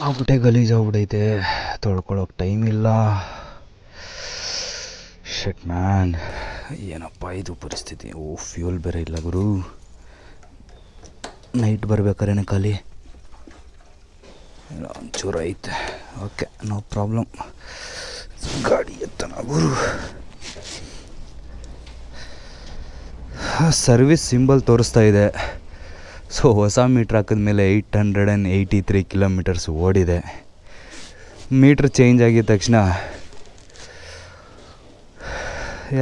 ಸಿಕ್ಕಾಬಿಟ್ಟೆ ಗಲೀಜಾಗ್ಬಿಟ್ಟೈತೆ, ತೊಳ್ಕೊಳಕ್ಕೆ time ಇಲ್ಲ. Shut man, ಏನಪ್ಪ ಇದು ಪರಿಸ್ಥಿತಿ. ಫ್ಯೂಲ್ ಬೇರೆ ಇಲ್ಲ ಗುರು. ನೈಟ್ ಬರ್ಬೇಕಾರೇನೆ ಖಾಲಿ ಒಂಚೂರು ಐತೆ. Okay, no problem. ಗಾಡಿ ಎತ್ತನ ಗುರು. ಸರ್ವಿಸ್ ಸಿಂಬಲ್ ತೋರಿಸ್ತಾ ಇದೆ. ಸೊ ಹೊಸ ಮೀಟ್ರ್ ಹಾಕಿದ್ಮೇಲೆ 883 ಕಿಲೋಮೀಟರ್ಸ್ ಓಡಿದೆ. ಮೀಟ್ರ್ ಚೇಂಜ್ ಆಗಿದ ತಕ್ಷಣ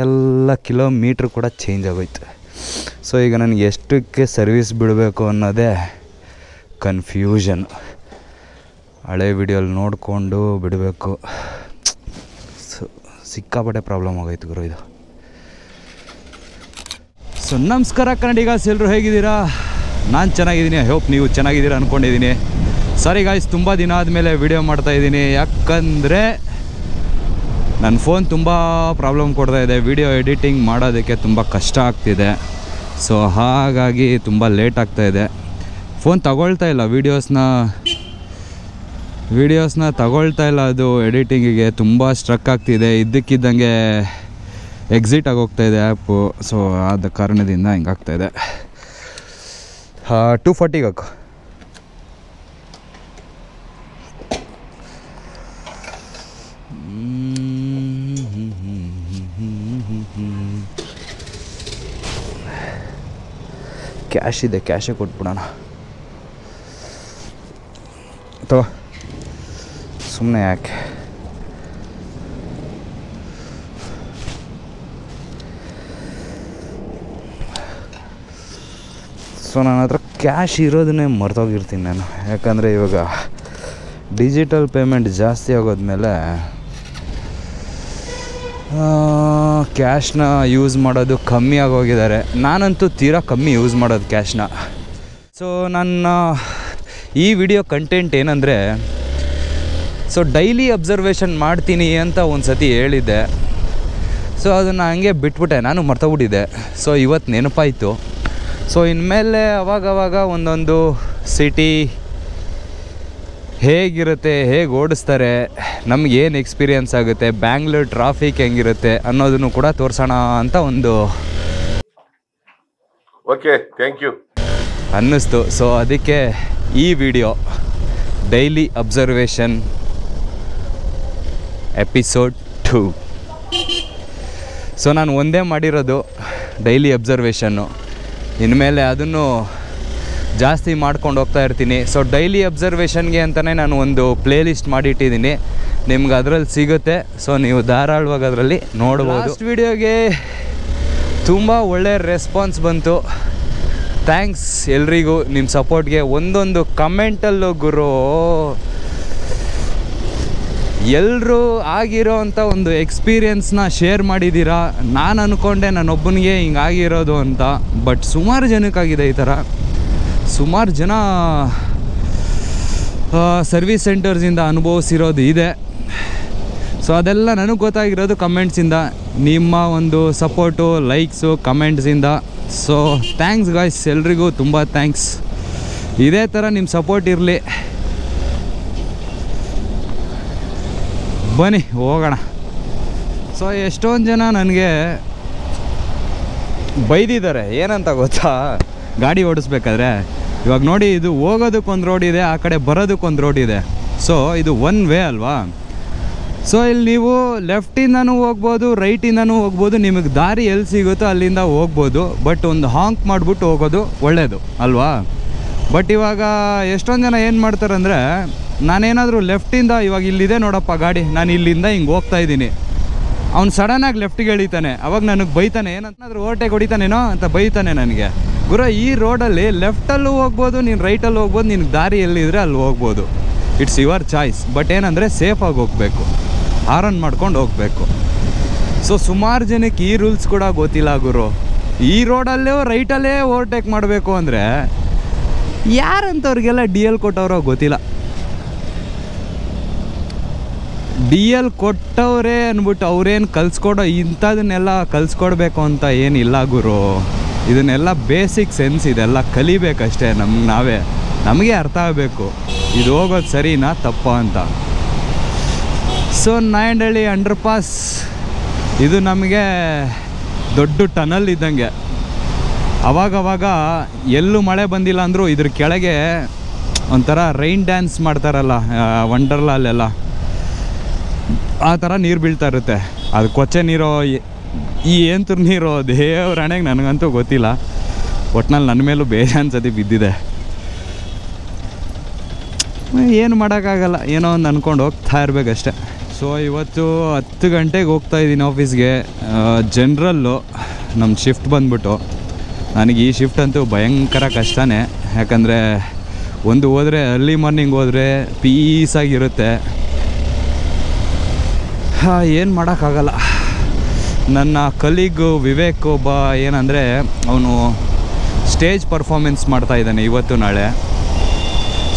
ಎಲ್ಲ ಕಿಲೋಮೀಟ್ರ್ ಕೂಡ ಚೇಂಜ್ ಆಗೋಯ್ತು. ಸೊ ಈಗ ನನಗೆ ಎಷ್ಟಕ್ಕೆ ಸರ್ವಿಸ್ ಬಿಡಬೇಕು ಅನ್ನೋದೇ ಕನ್ಫ್ಯೂಷನ್. ಹಳೆ ವಿಡಿಯೋಲಿ ನೋಡಿಕೊಂಡು ಬಿಡಬೇಕು. ಸಿಕ್ಕಾಪಟ್ಟೆ ಪ್ರಾಬ್ಲಮ್ ಆಗೋಯ್ತು ಗುರು ಇದು. ಸೊ ನಮಸ್ಕಾರ ಕನ್ನಡಿಗಸ್, ಎಲ್ಲರೂ ಹೇಗಿದ್ದೀರಾ? ನಾನು ಚೆನ್ನಾಗಿದ್ದೀನಿ. ಐ ಹೋಪ್ ನೀವು ಚೆನ್ನಾಗಿದ್ದೀರಾ ಅಂದ್ಕೊಂಡಿದ್ದೀನಿ. ಸಾರಿ ಗಾಯ್ಸ್, ತುಂಬ ದಿನ ಆದಮೇಲೆ ವಿಡಿಯೋ ಮಾಡ್ತಾಯಿದ್ದೀನಿ. ಯಾಕಂದರೆ ನನ್ನ ಫೋನ್ ತುಂಬ ಪ್ರಾಬ್ಲಮ್ ಕೊಡ್ತಾಯಿದೆ. ವಿಡಿಯೋ ಎಡಿಟಿಂಗ್ ಮಾಡೋದಕ್ಕೆ ತುಂಬ ಕಷ್ಟ ಆಗ್ತಿದೆ. ಸೊ ಹಾಗಾಗಿ ತುಂಬ ಲೇಟ್ ಆಗ್ತಾಯಿದೆ. ಫೋನ್ ತಗೊಳ್ತಾ ಇಲ್ಲ, ವೀಡಿಯೋಸ್ನ ತಗೊಳ್ತಾ ಇಲ್ಲ. ಅದು ಎಡಿಟಿಂಗಿಗೆ ತುಂಬ ಸ್ಟ್ರಕ್ ಆಗ್ತಿದೆ. ಇದ್ದಕ್ಕಿದ್ದಂಗೆ ಎಕ್ಸಿಟ್ ಆಗೋಗ್ತಾಯಿದೆ ಆ್ಯಪು. ಸೊ ಆದ ಕಾರಣದಿಂದ ಹಿಂಗಾಗ್ತಾಯಿದೆ. 240 ಹಾಕು. ಕ್ಯಾಶ್ ಇದೆ, ಕ್ಯಾಶೇ ಕೊಟ್ಬಿಡೋಣ. ತಗೋ, ಸುಮ್ಮನೆ ಯಾಕೆ. ಸೊ ನನ್ನ ಹತ್ರ ಕ್ಯಾಶ್ ಇರೋದನ್ನೇ ಮರ್ತೋಗಿರ್ತೀನಿ ನಾನು. ಯಾಕಂದರೆ ಇವಾಗ ಡಿಜಿಟಲ್ ಪೇಮೆಂಟ್ ಜಾಸ್ತಿ ಆಗೋದ್ಮೇಲೆ ಕ್ಯಾಶ್ನ ಯೂಸ್ ಮಾಡೋದು ಕಮ್ಮಿ ಆಗೋಗಿದ್ದಾರೆ. ನಾನಂತೂ ತೀರಾ ಕಮ್ಮಿ ಯೂಸ್ ಮಾಡೋದು ಕ್ಯಾಶ್ನ. ಸೊ ನನ್ನ ಈ ವಿಡಿಯೋ ಕಂಟೆಂಟ್ ಏನಂದರೆ, ಸೊ ಡೈಲಿ ಅಬ್ಸರ್ವೇಷನ್ ಮಾಡ್ತೀನಿ ಅಂತ ಒಂದು ಸತಿ ಹೇಳಿದ್ದೆ. ಸೊ ಅದನ್ನು ಹಂಗೆ ಬಿಟ್ಬಿಟ್ಟೆ, ನಾನು ಮರ್ತೋಗ್ಬಿಟ್ಟಿದ್ದೆ. ಸೊ ಇವತ್ತು ನೆನಪಾಯಿತು. ಸೊ ಇನ್ಮೇಲೆ ಅವಾಗವಾಗ ಒಂದೊಂದು ಸಿಟಿ ಹೇಗಿರುತ್ತೆ, ಹೇಗೆ ಓಡಿಸ್ತಾರೆ, ನಮಗೇನು ಎಕ್ಸ್ಪೀರಿಯನ್ಸ್ ಆಗುತ್ತೆ, ಬ್ಯಾಂಗ್ಳೂರ್ ಟ್ರಾಫಿಕ್ ಹೆಂಗಿರುತ್ತೆ ಅನ್ನೋದನ್ನು ಕೂಡ ತೋರಿಸೋಣ ಅಂತ ಒಂದು ಥ್ಯಾಂಕ್ ಯು ಅನ್ನಿಸ್ತು. ಸೊ ಅದಕ್ಕೆ ಈ video daily observation episode 2. So ನಾನು ಒಂದೇ ಮಾಡಿರೋದು ಡೈಲಿ ಅಬ್ಸರ್ವೇಷನ್ನು. ಇನ್ಮೇಲೆ ಅದನ್ನು ಜಾಸ್ತಿ ಮಾಡ್ಕೊಂಡು ಹೋಗ್ತಾ ಇರ್ತೀನಿ. ಸೊ ಡೈಲಿ ಅಬ್ಸರ್ವೇಷನ್ಗೆ ಅಂತಲೇ ನಾನು ಒಂದು ಪ್ಲೇ ಲಿಸ್ಟ್ ಮಾಡಿಟ್ಟಿದ್ದೀನಿ, ನಿಮ್ಗೆ ಅದರಲ್ಲಿ ಸಿಗುತ್ತೆ. ಸೊ ನೀವು ಧಾರಾಳವಾಗಿ ಅದರಲ್ಲಿ ನೋಡ್ಬೋದು. ಲಾಸ್ಟ್ ವಿಡಿಯೋಗೆ ತುಂಬ ಒಳ್ಳೆಯ ರೆಸ್ಪಾನ್ಸ್ ಬಂತು. ಥ್ಯಾಂಕ್ಸ್ ಎಲ್ರಿಗೂ ನಿಮ್ಮ ಸಪೋರ್ಟ್ಗೆ. ಒಂದೊಂದು ಕಮೆಂಟಲ್ಲೂ ಗುರು ಎಲ್ಲರೂ ಆಗಿರೋ ಅಂಥ ಒಂದು ಎಕ್ಸ್ಪೀರಿಯನ್ಸ್ನ ಶೇರ್ ಮಾಡಿದ್ದೀರಾ. ನಾನು ಅಂದ್ಕೊಂಡೆ ನನ್ನೊಬ್ಬನಿಗೆ ಹಿಂಗಾಗಿರೋದು ಅಂತ, ಬಟ್ ಸುಮಾರು ಜನಕ್ಕಾಗಿದೆ ಈ ಥರ. ಸುಮಾರು ಜನ ಸರ್ವಿಸ್ ಸೆಂಟರ್ಸಿಂದ ಅನುಭವಿಸಿರೋದು ಇದೆ. ಸೊ ಅದೆಲ್ಲ ನನಗೆ ಗೊತ್ತಾಗಿರೋದು ಕಮೆಂಟ್ಸಿಂದ, ನಿಮ್ಮ ಒಂದು ಸಪೋರ್ಟು, ಲೈಕ್ಸು, ಕಮೆಂಟ್ಸಿಂದ. ಸೊ ಥ್ಯಾಂಕ್ಸ್ ಗಾಯ್ಸ್, ಎಲ್ರಿಗೂ ತುಂಬ ಥ್ಯಾಂಕ್ಸ್. ಇದೇ ಥರ ನಿಮ್ಮ ಸಪೋರ್ಟ್ ಇರಲಿ. ಬನ್ನಿ ಹೋಗೋಣ. ಸೊ ಎಷ್ಟೊಂದು ಜನ ನನಗೆ ಬೈದಿದ್ದಾರೆ. ಏನಂತ ಗೊತ್ತಾ, ಗಾಡಿ ಓಡಿಸ್ಬೇಕಾದ್ರೆ ಇವಾಗ ನೋಡಿ, ಇದು ಹೋಗೋದಕ್ಕೊಂದು ರೋಡ್ ಇದೆ, ಆ ಕಡೆ ಬರೋದಕ್ಕೊಂದು ರೋಡ್ ಇದೆ. ಸೊ ಇದು ಒನ್ ವೇ ಅಲ್ವಾ. ಸೊ ಇಲ್ಲಿ ನೀವು ಲೆಫ್ಟಿಂದನೂ ಹೋಗ್ಬೋದು, ರೈಟಿಂದನೂ ಹೋಗ್ಬೋದು. ನಿಮಗೆ ದಾರಿ ಎಲ್ಲಿ ಸಿಗುತ್ತೋ ಅಲ್ಲಿಂದ ಹೋಗ್ಬೋದು. ಬಟ್ ಒಂದು ಹಾಂಕ್ ಮಾಡಿಬಿಟ್ಟು ಹೋಗೋದು ಒಳ್ಳೆಯದು ಅಲ್ವಾ. ಬಟ್ ಇವಾಗ ಎಷ್ಟೊಂದು ಜನ ಏನು ಮಾಡ್ತಾರಂದರೆ, ನಾನೇನಾದರೂ ಲೆಫ್ಟಿಂದ, ಇವಾಗ ಇಲ್ಲಿದೆ ನೋಡಪ್ಪ ಗಾಡಿ, ನಾನು ಇಲ್ಲಿಂದ ಹಿಂಗೆ ಹೋಗ್ತಾಯಿದ್ದೀನಿ, ಅವ್ನು ಸಡನ್ನಾಗಿ ಲೆಫ್ಟಿಗೆ ಎಳಿತಾನೆ. ಅವಾಗ ನನಗೆ ಬೈತಾನೆ, ಏನಂತಾದ್ರೂ ಓವರ್ಟೇಕ್ ಹೊಡಿತಾನೇನೋ ಅಂತ ಬೈತಾನೆ ನನಗೆ. ಗುರು, ಈ ರೋಡಲ್ಲಿ ಲೆಫ್ಟಲ್ಲೂ ಹೋಗ್ಬೋದು, ನೀನು ರೈಟಲ್ಲಿ ಹೋಗ್ಬೋದು, ನಿನಗೆ ದಾರಿ ಎಲ್ಲಿದ್ರೆ ಅಲ್ಲಿ ಹೋಗ್ಬೋದು. It's your choice. ಬಟ್ ಏನಂದರೆ ಸೇಫಾಗಿ ಹೋಗಬೇಕು, ಹಾರನ್ ಮಾಡ್ಕೊಂಡು ಹೋಗಬೇಕು. ಸೊ ಸುಮಾರು ಜನಕ್ಕೆ ಈ ರೂಲ್ಸ್ ಕೂಡ ಗೊತ್ತಿಲ್ಲ ಗುರು. ಈ ರೋಡಲ್ಲೇ ರೈಟಲ್ಲೇ ಓವರ್ಟೇಕ್ ಮಾಡಬೇಕು ಅಂದರೆ ಯಾರಂತವ್ರಿಗೆಲ್ಲ DL ಕೊಟ್ಟವ್ರೋ ಗೊತ್ತಿಲ್ಲ. DL ಕೊಟ್ಟವ್ರೆ ಅಂದ್ಬಿಟ್ಟು ಅವ್ರೇನು ಕಲಿಸ್ಕೊಡೋ ಇಂಥದನ್ನೆಲ್ಲ ಕಲಿಸ್ಕೊಡ್ಬೇಕು ಅಂತ ಏನಿಲ್ಲ ಗುರು. ಇದನ್ನೆಲ್ಲ ಬೇಸಿಕ್ ಸೆನ್ಸ್, ಇದೆಲ್ಲ ಕಲಿಬೇಕಷ್ಟೇ ನಮ್ಗೆ ನಾವೇ. ನಮಗೆ ಅರ್ಥ ಆಗಬೇಕು ಇದು ಹೋಗೋದು ಸರಿನಾ ತಪ್ಪ ಅಂತ. ಸೊ ನಾಯಂಡಹಳ್ಳಿ ಅಂಡರ್ ಪಾಸ್ ಇದು ನಮಗೆ ದೊಡ್ಡ ಟನಲ್ ಇದ್ದಂಗೆ. ಅವಾಗವಾಗ ಎಲ್ಲೂ ಮಳೆ ಬಂದಿಲ್ಲ ಅಂದರೂ ಇದ್ರ ಕೆಳಗೆ ಒಂಥರ ರೈನ್ ಡ್ಯಾನ್ಸ್ ಮಾಡ್ತಾರಲ್ಲ ವಂಡರ್ಲಾಲೆಲ್ಲ, ಆ ಥರ ನೀರು ಬೀಳ್ತಾ ಇರುತ್ತೆ. ಅದು ಕೊಚ್ಚೆ ನೀರೋ ಏನು ನೀರೋ ದೇವ್ರ ಹಣೆಗೆ ನನಗಂತೂ ಗೊತ್ತಿಲ್ಲ. ಒಟ್ನಲ್ಲಿ ನನ್ನ ಮೇಲೂ ಬೇಜಾನ್ ಸತಿ ಬಿದ್ದಿದೆ. ಏನು ಮಾಡೋಕ್ಕಾಗಲ್ಲ, ಏನೋ ಒಂದು ಅಂದ್ಕೊಂಡು ಹೋಗ್ತಾ ಇರಬೇಕಷ್ಟೆ. ಸೊ ಇವತ್ತು 10 ಗಂಟೆಗೆ ಹೋಗ್ತಾ ಇದ್ದೀನಿ ಆಫೀಸ್ಗೆ. ಜನ್ರಲ್ಲು ನಮ್ಮ ಶಿಫ್ಟ್ ಬಂದ್ಬಿಟ್ಟು ನನಗೆ ಈ ಶಿಫ್ಟ್ ಅಂತೂ ಭಯಂಕರ ಕಷ್ಟನೇ. ಯಾಕಂದರೆ ಒಂದು ಹೋದರೆ ಅರ್ಲಿ ಮಾರ್ನಿಂಗ್ ಹೋದರೆ ಪೀಸಾಗಿರುತ್ತೆ. ಏನು ಮಾಡೋಕ್ಕಾಗಲ್ಲ. ನನ್ನ ಕಲೀಗು ವಿವೇಕ್ ಒಬ್ಬ ಏನಂದರೆ ಅವನು ಸ್ಟೇಜ್ ಪರ್ಫಾರ್ಮೆನ್ಸ್ ಮಾಡ್ತಾಯಿದ್ದಾನೆ ಇವತ್ತು ನಾಳೆ.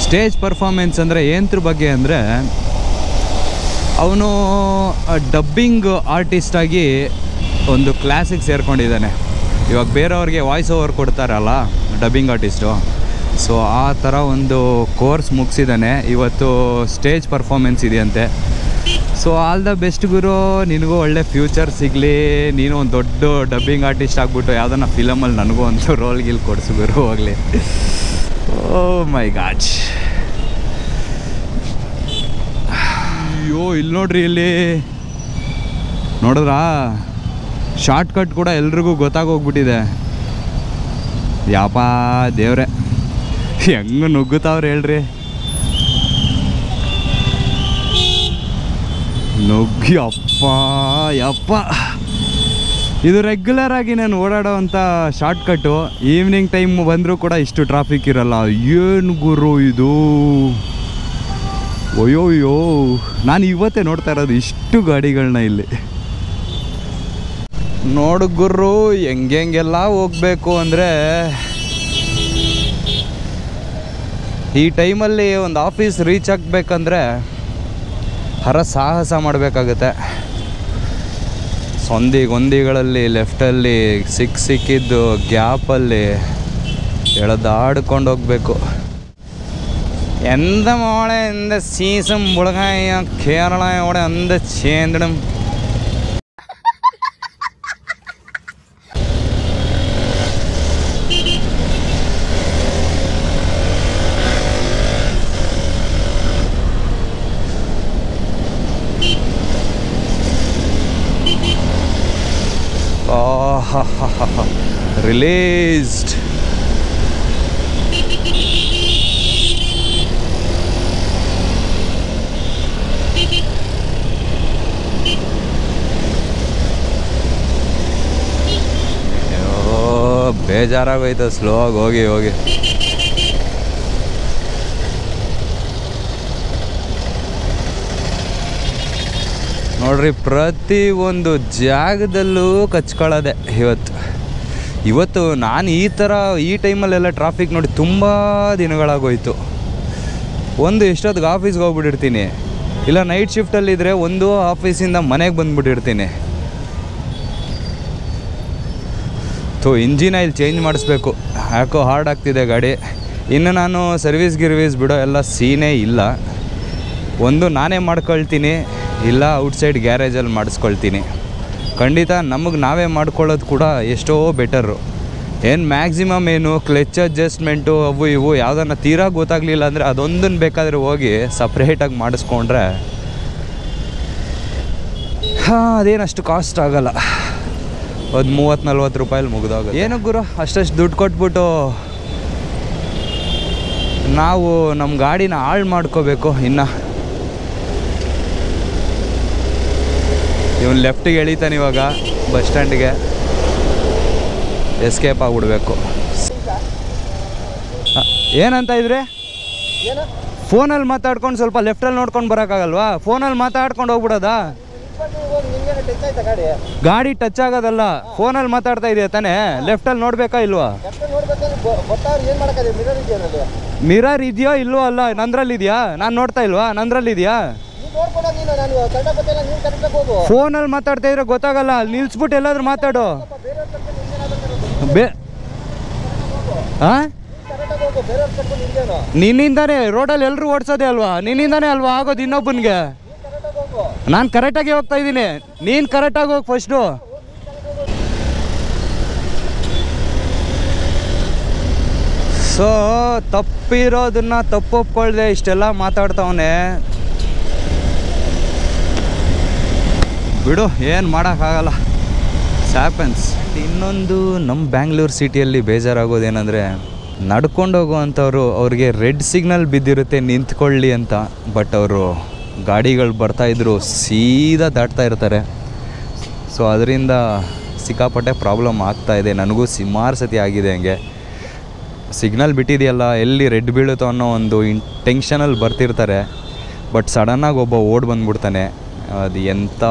ಸ್ಟೇಜ್ ಪರ್ಫಾರ್ಮೆನ್ಸ್ ಅಂದರೆ ಏನರ ಬಗ್ಗೆ ಅಂದರೆ ಅವನು ಡಬ್ಬಿಂಗ್ ಆರ್ಟಿಸ್ಟಾಗಿ ಒಂದು ಕ್ಲಾಸಿಗೆ ಸೇರ್ಕೊಂಡಿದ್ದಾನೆ. ಇವಾಗ ಬೇರೆಯವ್ರಿಗೆ ವಾಯ್ಸ್ ಓವರ್ ಕೊಡ್ತಾರಲ್ಲ ಡಬ್ಬಿಂಗ್ ಆರ್ಟಿಸ್ಟು, ಸೊ ಆ ಥರ ಒಂದು ಕೋರ್ಸ್ ಮುಗಿಸಿದ್ದಾನೆ. ಇವತ್ತು ಸ್ಟೇಜ್ ಪರ್ಫಾರ್ಮೆನ್ಸ್ ಇದೆಯಂತೆ. ಸೊ ಆಲ್ ದ ಬೆಸ್ಟ್ ಗುರು, ನಿನಗೂ ಒಳ್ಳೆ ಫ್ಯೂಚರ್ ಸಿಗಲಿ. ನೀನು ಒಂದು ದೊಡ್ಡ ಡಬ್ಬಿಂಗ್ ಆರ್ಟಿಸ್ಟ್ ಆಗಿಬಿಟ್ಟು ಯಾವುದನ್ನ ಫಿಲಮಲ್ಲಿ ನನಗೂ ಒಂದು ರೋಲ್ ಗಿಲ್ ಕೊಡಿಸು ಗುರು ಹೋಗಲಿ. ಓ ಮೈ ಗಾಡ್. ಅಯ್ಯೋ ಇಲ್ಲಿ ನೋಡ್ರಿ, ಇಲ್ಲಿ ನೋಡಿದ್ರಾ ಶಾರ್ಟ್ ಕಟ್ ಕೂಡ ಎಲ್ರಿಗೂ ಗೊತ್ತಾಗೋಗ್ಬಿಟ್ಟಿದೆ. ಯಾಪ ದೇವ್ರೆ ಹೆಂಗೆ ನುಗ್ಗುತ್ತಾವ್ರಿ ಹೇಳ್ರಿ. ನುಗ್ಗಿ ಅಪ್ಪ ಯಪ್ಪ. ಇದು ರೆಗ್ಯುಲರ್ ಆಗಿ ನಾನು ಓಡಾಡೋವಂಥ ಶಾರ್ಟ್ ಕಟ್ಟು. ಈವ್ನಿಂಗ್ ಟೈಮ್ ಬಂದರೂ ಕೂಡ ಇಷ್ಟು ಟ್ರಾಫಿಕ್ ಇರಲ್ಲ. ಏನು ಗುರು ಇದು, ಅಯ್ಯೋ ನಾನು ಇವತ್ತೇ ನೋಡ್ತಾ ಇರೋದು ಇಷ್ಟು ಗಾಡಿಗಳನ್ನ ಇಲ್ಲಿ. ನೋಡು ಗುರು ಹೆಂಗೆಲ್ಲ ಹೋಗ್ಬೇಕು ಅಂದರೆ ಈ ಟೈಮಲ್ಲಿ ಒಂದು ಆಫೀಸ್ ರೀಚ್ ಆಗಬೇಕಂದ್ರೆ ಸಾಹಸ ಮಾಡಬೇಕಾಗುತ್ತೆ. ಸಂದಿಗಳಲ್ಲಿ ಲೆಫ್ಟಲ್ಲಿ ಸಿಕ್ಕಿದ್ದು ಗ್ಯಾಪಲ್ಲಿ ಎಳೆದಾಡ್ಕೊಂಡು ಹೋಗ್ಬೇಕು. ಎಂದ മോളെ എന്ത സീസം മുളകായ കേരളയോടെ എന്ത ചേന്തണം. Released. ಬೇಜಾರಾಗೋಯ್ತು ಸ್ಲೋ ಆಗಿ ಹೋಗಿ. ನೋಡ್ರಿ ಪ್ರತಿ ಒಂದು ಜಾಗದಲ್ಲೂ ಕಚ್ಕೊಳ್ಳೋದೆ ಇವತ್ತು ನಾನು ಈ ಟೈಮಲ್ಲೆಲ್ಲ ಟ್ರಾಫಿಕ್ ನೋಡಿ ತುಂಬ ದಿನಗಳಾಗೋಯ್ತು. ಎಷ್ಟೊತ್ತಿಗೆ ಆಫೀಸ್ಗೆ ಹೋಗ್ಬಿಟ್ಟಿರ್ತೀನಿ, ಇಲ್ಲ ನೈಟ್ ಶಿಫ್ಟಲ್ಲಿದ್ದರೆ ಆಫೀಸಿಂದ ಮನೆಗೆ ಬಂದುಬಿಟ್ಟಿರ್ತೀನಿ. ಇಂಜಿನ್ ಆಯಿಲ್ ಚೇಂಜ್ ಮಾಡಿಸ್ಬೇಕು, ಯಾಕೋ ಹಾರ್ಡ್ ಆಗ್ತಿದೆ ಗಾಡಿ. ಇನ್ನು ನಾನು ಸರ್ವಿಸ್ ಬಿಡೋ ಎಲ್ಲ ಸೀನೇ ಇಲ್ಲ. ನಾನೇ ಮಾಡ್ಕೊಳ್ತೀನಿ, ಇಲ್ಲ ಔಟ್ಸೈಡ್ ಗ್ಯಾರೇಜಲ್ಲಿ ಮಾಡಿಸ್ಕೊಳ್ತೀನಿ. ಖಂಡಿತ ನಮಗೆ ನಾವೇ ಮಾಡ್ಕೊಳ್ಳೋದು ಕೂಡ ಎಷ್ಟೋ ಬೆಟರು. ಮ್ಯಾಕ್ಸಿಮಮ್ ಕ್ಲಚ್ ಅಡ್ಜಸ್ಟ್ಮೆಂಟು ಅವು ಇವು ಯಾವುದನ್ನ ತೀರಾ ಗೊತ್ತಾಗಲಿಲ್ಲ ಅಂದರೆ ಅದೊಂದನ್ನು ಬೇಕಾದರೆ ಹೋಗಿ ಸಪ್ರೇಟಾಗಿ ಮಾಡಿಸ್ಕೊಂಡ್ರೆ ಅದೇನಷ್ಟು ಕಾಸ್ಟ್ ಆಗೋಲ್ಲ. 30-40 ರೂಪಾಯಲ್ಲಿ ಮುಗಿದೋಗುತ್ತೆ. ಏನು ಗುರು ಅಷ್ಟಷ್ಟು ದುಡ್ಡು ಕೊಟ್ಬಿಟ್ಟು ನಾವು ನಮ್ಮ ಗಾಡಿನ ಹಾಳು ಮಾಡ್ಕೋಬೇಕು. ಇನ್ನು ಇವನು ಲೆಫ್ಟಿಗೆ ಎಳಿತಾನೆ ಇವಾಗ ಬಸ್ ಸ್ಟ್ಯಾಂಡಿಗೆ, ಎಸ್ಕೇಪ್ ಆಗಿಬಿಡ್ಬೇಕು. ಏನಂತ ಇದ್ರೆ ಫೋನಲ್ಲಿ ಮಾತಾಡ್ಕೊಂಡು ಸ್ವಲ್ಪ ಲೆಫ್ಟಲ್ಲಿ ನೋಡ್ಕೊಂಡು ಬರೋಕ್ಕಾಗಲ್ವಾ? ಫೋನಲ್ಲಿ ಮಾತಾಡ್ಕೊಂಡು ಹೋಗ್ಬಿಡೋದಾ? ಗಾಡಿ ಟಚ್ ಆಗೋದಲ್ಲ, ಫೋನಲ್ಲಿ ಮಾತಾಡ್ತಾ ಇದೆಯಾ ತಾನೇ? ಲೆಫ್ಟಲ್ಲಿ ನೋಡ್ಬೇಕಾ ಇಲ್ವಾ? ಮಿರರ್ ಇದೆಯೋ ಇಲ್ವೋ ಅಲ್ಲ, ನಂದ್ರಲ್ಲಿ ಇದೆಯಾ? ನಾನು ನೋಡ್ತಾ ಇಲ್ವಾ? ನಂದ್ರಲ್ಲಿ ಇದೆಯಾ? ಫೋನಲ್ಲಿ ಮಾತಾಡ್ತಾ ಇದ್ರೆ ಗೊತ್ತಾಗಲ್ಲ. ನಿಲ್ಸ್ಬಿಟ್ಟು ಎಲ್ಲಾದ್ರೂ ಮಾತಾಡು. ನಿನ್ನಿಂದಾನೇ ರೋಡಲ್ಲಿ ಎಲ್ಲರೂ ಓಡಿಸೋದೇ ಅಲ್ವಾ, ನಿನ್ನಿಂದಾನೇ ಅಲ್ವಾ ಆಗೋದು ಇನ್ನೊಬ್ಬನಿಗೆ. ನಾನು ಕರೆಕ್ಟಾಗಿ ಹೋಗ್ತಾ ಇದ್ದೀನಿ, ನೀನು ಕರೆಕ್ಟಾಗಿ ಹೋಗಿ ಫಸ್ಟು. ಸೊ ತಪ್ಪಿರೋದನ್ನ ತಪ್ಪೊಪ್ಕೊಳ್ದೆ ಇಷ್ಟೆಲ್ಲ ಮಾತಾಡ್ತಾವನೆ. ಬಿಡು, ಏನು ಮಾಡೋಕ್ಕಾಗಲ್ಲ, ಸ್ಯಾಪನ್ಸ್. ಇನ್ನೊಂದು ನಮ್ಮ ಬ್ಯಾಂಗ್ಳೂರು ಸಿಟಿಯಲ್ಲಿ ಬೇಜಾರಾಗೋದೇನೆಂದರೆ, ನಡ್ಕೊಂಡು ಹೋಗುವಂಥವ್ರು ಅವ್ರಿಗೆ ರೆಡ್ ಸಿಗ್ನಲ್ ಬಿದ್ದಿರುತ್ತೆ ನಿಂತ್ಕೊಳ್ಳಿ ಅಂತ, ಬಟ್ ಅವರು ಗಾಡಿಗಳು ಬರ್ತಾಯಿದ್ರು ಸೀದಾ ದಾಟ್ತಾ ಇರ್ತಾರೆ. ಸೊ ಅದರಿಂದ ಸಿಕ್ಕಾಪಟ್ಟೆ ಪ್ರಾಬ್ಲಮ್ ಆಗ್ತಾಯಿದೆ. ನನಗೂ ಸುಮಾರು ಸತಿ ಆಗಿದೆ ಹಂಗೆ. ಸಿಗ್ನಲ್ ಬಿಟ್ಟಿದೆಯಲ್ಲ, ಎಲ್ಲಿ ರೆಡ್ ಬೀಳುತ್ತೋ ಅನ್ನೋ ಒಂದು ಟೆನ್ಷನಲ್ಲಿ ಬರ್ತಿರ್ತಾರೆ, ಬಟ್ ಸಡನ್ನಾಗಿ ಒಬ್ಬ ಓಡ್ ಬಂದ್ಬಿಡ್ತಾನೆ. ಅದು ಎಂಥ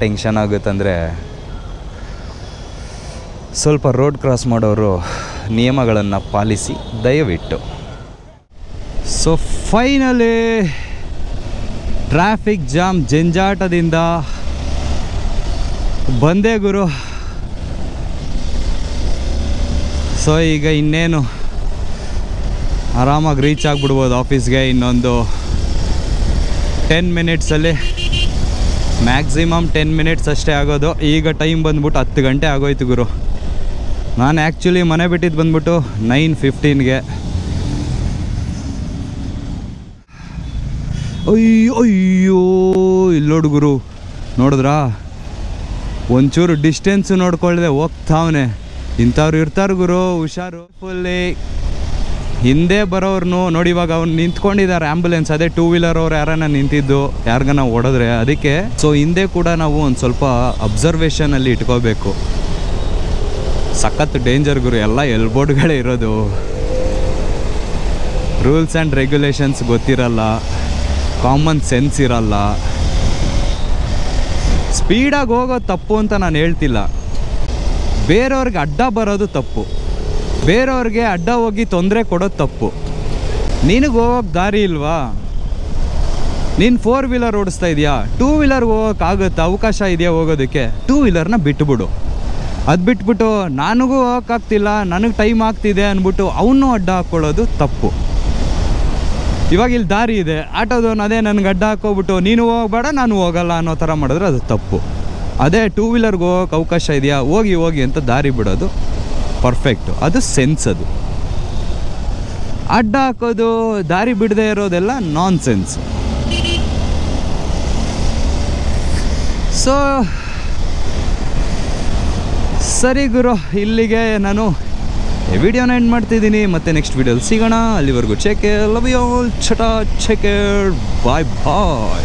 ಟೆನ್ಷನ್ ಆಗುತ್ತಂದರೆ, ಸ್ವಲ್ಪ ರೋಡ್ ಕ್ರಾಸ್ ಮಾಡೋರು ನಿಯಮಗಳನ್ನು ಪಾಲಿಸಿ ದಯವಿಟ್ಟು. ಸೊ ಫೈನಲಿ ಟ್ರಾಫಿಕ್ ಜಾಮ್ ಜಂಜಾಟದಿಂದ ಬಂದೆ ಗುರು. ಸೊ ಈಗ ಇನ್ನೇನು ಆರಾಮಾಗಿ ರೀಚ್ ಆಗಿಬಿಡ್ಬೋದು ಆಫೀಸ್ಗೆ. ಇನ್ನೊಂದು 10 ಮಿನಿಟ್ಸಲ್ಲಿ, ಮ್ಯಾಕ್ಸಿಮಮ್ 10 ಮಿನಿಟ್ಸ್ ಅಷ್ಟೇ ಆಗೋದು. ಈಗ ಟೈಮ್ ಬಂದ್ಬಿಟ್ಟು 10 ಗಂಟೆ ಆಗೋಯ್ತು ಗುರು. ನಾನು ಆ್ಯಕ್ಚುಲಿ ಮನೆ ಬಿಟ್ಟಿದ್ದು ಬಂದ್ಬಿಟ್ಟು 9:15ಗೆ. ಅಯ್ಯೋ ಇಲ್ಲೋಡು ಗುರು, ನೋಡಿದ್ರಾ, ಒಂಚೂರು ಡಿಸ್ಟೆನ್ಸು ನೋಡ್ಕೊಳ್ದೆ ಹೋಗ್ತಾವನೆ. ಇಂಥವ್ರು ಇರ್ತಾರೆ ಗುರು, ಹುಷಾರು. ಫುಲ್ಲಿ ಹಿಂದೆ ಬರೋರ್ನು ನೋಡಿ. ಇವಾಗ ಅವ್ನು ನಿಂತ್ಕೊಂಡಿದ್ದಾರೆ ಆ್ಯಂಬುಲೆನ್ಸ್, ಅದೇ 2 ವೀಲರ್ ಅವ್ರು ಯಾರನ್ನ ನಿಂತಿದ್ದು ಯಾರಿಗಾನ ಹೊಡೆದ್ರೆ ಅದಕ್ಕೆ. ಸೊ ಹಿಂದೆ ಕೂಡ ನಾವು ಒಂದು ಸ್ವಲ್ಪ ಅಬ್ಸರ್ವೇಷನಲ್ಲಿ ಇಟ್ಕೋಬೇಕು. ಸಖತ್ ಡೇಂಜರ್ ಗುರು, ಎಲ್ಲ ಎಲ್ಬೋರ್ಡ್ಗಳೇ ಇರೋದು. ರೂಲ್ಸ್ ಆ್ಯಂಡ್ ರೆಗ್ಯುಲೇಷನ್ಸ್ ಗೊತ್ತಿರಲ್ಲ, ಕಾಮನ್ ಸೆನ್ಸ್ ಇರಲ್ಲ. ಸ್ಪೀಡಾಗಿ ಹೋಗೋದು ತಪ್ಪು ಅಂತ ನಾನು ಹೇಳ್ತಿಲ್ಲ, ಬೇರೆಯವ್ರಿಗೆ ಅಡ್ಡ ಬರೋದು ತಪ್ಪು. ಬೇರೆಯವ್ರಿಗೆ ಅಡ್ಡ ಹೋಗಿ ತೊಂದರೆ ಕೊಡೋದು ತಪ್ಪು. ನಿನಗೆ ಹೋಗೋಕ್ಕೆ ದಾರಿ ಇಲ್ವಾ? ನೀನು 4 ವೀಲರ್ ಓಡಿಸ್ತಾ ಇದೆಯಾ, 2 ವೀಲರ್ಗೆ ಹೋಗೋಕ್ಕಾಗುತ್ತೆ, ಅವಕಾಶ ಇದೆಯಾ ಹೋಗೋದಕ್ಕೆ, 2 ವೀಲರ್ನ ಬಿಟ್ಟುಬಿಡು. ಅದು ಬಿಟ್ಬಿಟ್ಟು ನನಗೂ ಹೋಗೋಕ್ಕಾಗ್ತಿಲ್ಲ, ನನಗೆ ಟೈಮ್ ಆಗ್ತಿದೆ ಅಂದ್ಬಿಟ್ಟು ಅವನು ಅಡ್ಡ ಹಾಕ್ಕೊಳ್ಳೋದು ತಪ್ಪು. ಇವಾಗ ಇಲ್ಲಿ ದಾರಿ ಇದೆ, ಆಟೋದವನು ಅದೇ ನನಗೆ ಅಡ್ಡ ಹಾಕೋಬಿಟ್ಟು ನೀನು ಹೋಗಬೇಡ ನಾನು ಹೋಗಲ್ಲ ಅನ್ನೋ ಥರ ಮಾಡಿದ್ರೆ ಅದು ತಪ್ಪು. ಅದೇ 2 ವೀಲರ್ಗೆ ಹೋಗೋಕ್ಕೆ ಅವಕಾಶ ಇದೆಯಾ, ಹೋಗಿ ಹೋಗಿ ಅಂತ ದಾರಿ ಬಿಡೋದು ಪರ್ಫೆಕ್ಟು, ಅದು ಸೆನ್ಸ್. ಅದು ಅಡ್ಡ ಹಾಕೋದು, ದಾರಿ ಬಿಡದೆ ಇರೋದೆಲ್ಲ ನಾನ್ ಸೆನ್ಸ್. ಸೊ ಸರಿ ಗುರು, ಇಲ್ಲಿಗೆ ನಾನು ವಿಡಿಯೋನ ಎಂಡ್ ಮಾಡ್ತಿದ್ದೀನಿ. ಮತ್ತೆ ನೆಕ್ಸ್ಟ್ ವಿಡಿಯೋಲಿ ಸಿಗೋಣ. ಅಲ್ಲಿವರೆಗೂ take care, love you all, ಚಟಾ ಚೆಕ್ ಕೇರ್, ಬಾಯ್ ಬಾಯ್.